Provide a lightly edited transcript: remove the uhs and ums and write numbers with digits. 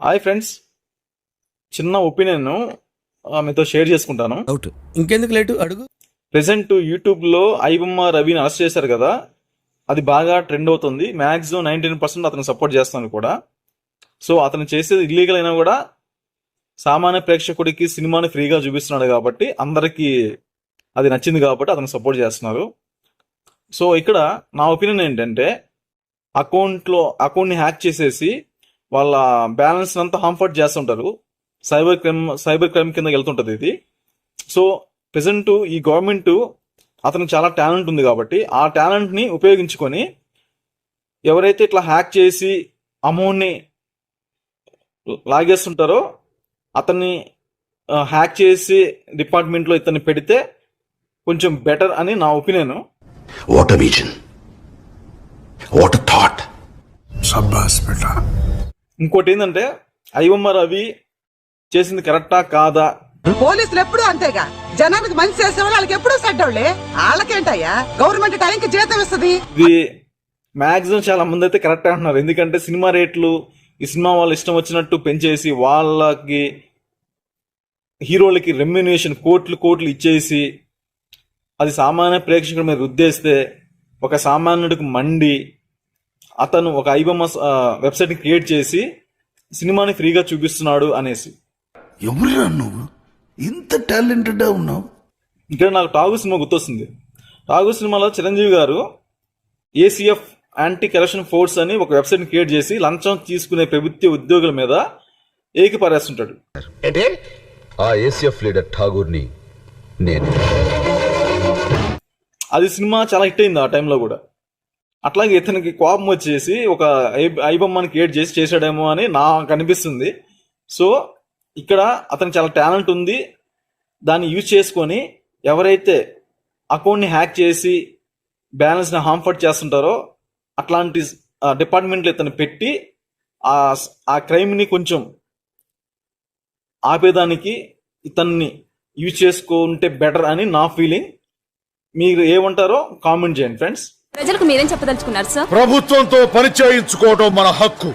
Hi friends, చిన్న opinion మీతో share చేసుకుంటాను. డౌట్ ఇంకెందుకు లేటు అడుగు. ప్రెసెంట్ యూట్యూబ్లో ఐబొమ్మ రవిని అరెస్ట్ చేశారు కదా, అది బాగా ట్రెండ్ అవుతుంది. మ్యాక్సిమం 99% అతను సపోర్ట్ చేస్తాను కూడా. సో అతను చేసేది ఇల్లీగల్ అయినా కూడా సామాన్య ప్రేక్షకుడికి సినిమాని ఫ్రీగా చూపిస్తున్నాడు కాబట్టి అందరికీ అది నచ్చింది కాబట్టి అతను సపోర్ట్ చేస్తున్నారు. సో ఇక్కడ నా ఒపీనియన్ ఏంటంటే, అకౌంట్ని హ్యాక్ చేసేసి వాళ్ళ బ్యాలెన్స్ అంతా హార్మ్ఫర్ట్ చేస్తుంటారు. సైబర్ క్రైమ్ కింద వెళ్తుంటుంది ఇది. సో ప్రెసెంట్ ఈ గవర్నమెంట్ అతనికి చాలా టాలెంట్ ఉంది కాబట్టి ఆ టాలెంట్ని ఉపయోగించుకొని ఎవరైతే ఇట్లా హ్యాక్ చేసి అమౌంట్ని లాగేస్తుంటారో అతన్ని హ్యాక్ చేసి డిపార్ట్మెంట్లో ఇతన్ని పెడితే కొంచెం బెటర్ అని నా opinion. What a vision, what a thought. సబ్బాస్ బేటా. ఇంకోటి ఏంటంటే, ఐబొమ్మ రవి చేసింది కరెక్టా కాదా? పోలీసులు ఎప్పుడు అంతేగా, జనానికి మంచి చేసే వాళ్ళకి ఎప్పుడు సెడ్డోళ్లే. వాళ్ళకేంటయ్యా, గవర్నమెంట్ టైంకి జీతం ఇస్తుంది. ఇది మాక్సిమం చాలా మంది అయితే కరెక్ట్ అంటున్నారు. ఎందుకంటే సినిమా రేట్లు ఈ సినిమా వాళ్ళు ఇష్టం వచ్చినట్టు పెంచేసి వాళ్ళకి హీరోలకి రెమ్యునేషన్ కోట్లు ఇచ్చేసి అది సామాన్య ప్రేక్షకుల మీద రుద్దేస్తే ఒక సామాన్యుడికి మండి అతను ఒక ఐబొమ్మ వెబ్సైట్ని క్రియేట్ చేసి సినిమాని ఫ్రీగా చూపిస్తున్నాడు అనేసి. ఎవరురా నువ్వు, ఇంత టాలెంటెడ్ ఉన్నావు? ఇక్కడ నాకు టాగు సినిమా గుర్తొస్తుంది. టాగు సినిమాలో చిరంజీవి గారు ఏసీఎఫ్ యాంటీ కరప్షన్ ఫోర్స్ అని ఒక వెబ్సైట్ని క్రియేట్ చేసి లంచం తీసుకునే ప్రభుత్వ ఉద్యోగుల మీద ఏకిపారేస్తుంటాడు. అంటే ఆ ఏసీఎఫ్ లీడర్ ఠాగూర్ని నేను. అది సినిమా చాలా హిట్ అయింది ఆ టైంలో కూడా. అట్లాగే ఇతనికి కోపం వచ్చేసి ఒక ఐబొమ్మని క్రియేట్ చేసి చేశాడేమో అని నాకు అనిపిస్తుంది. సో ఇక్కడ అతనికి చాలా టాలెంట్ ఉంది. దాన్ని యూజ్ చేసుకొని ఎవరైతే అకౌంట్ని హ్యాక్ చేసి బ్యాలెన్స్ని హార్మ్ఫర్ట్ చేస్తుంటారో అట్లాంటి డిపార్ట్మెంట్లో ఇతను పెట్టి ఆ క్రైమ్ని కొంచెం ఆపేదానికి ఇతన్ని యూజ్ చేసుకుంటే బెటర్ అని నా ఫీలింగ్. మీరు ఏమంటారో కామెంట్ చేయండి ఫ్రెండ్స్. ప్రజలకు మీరేం చెప్పదలుచుకున్నారు సార్? ప్రభుత్వంతో పని చేయించుకోవడం మన హక్కు.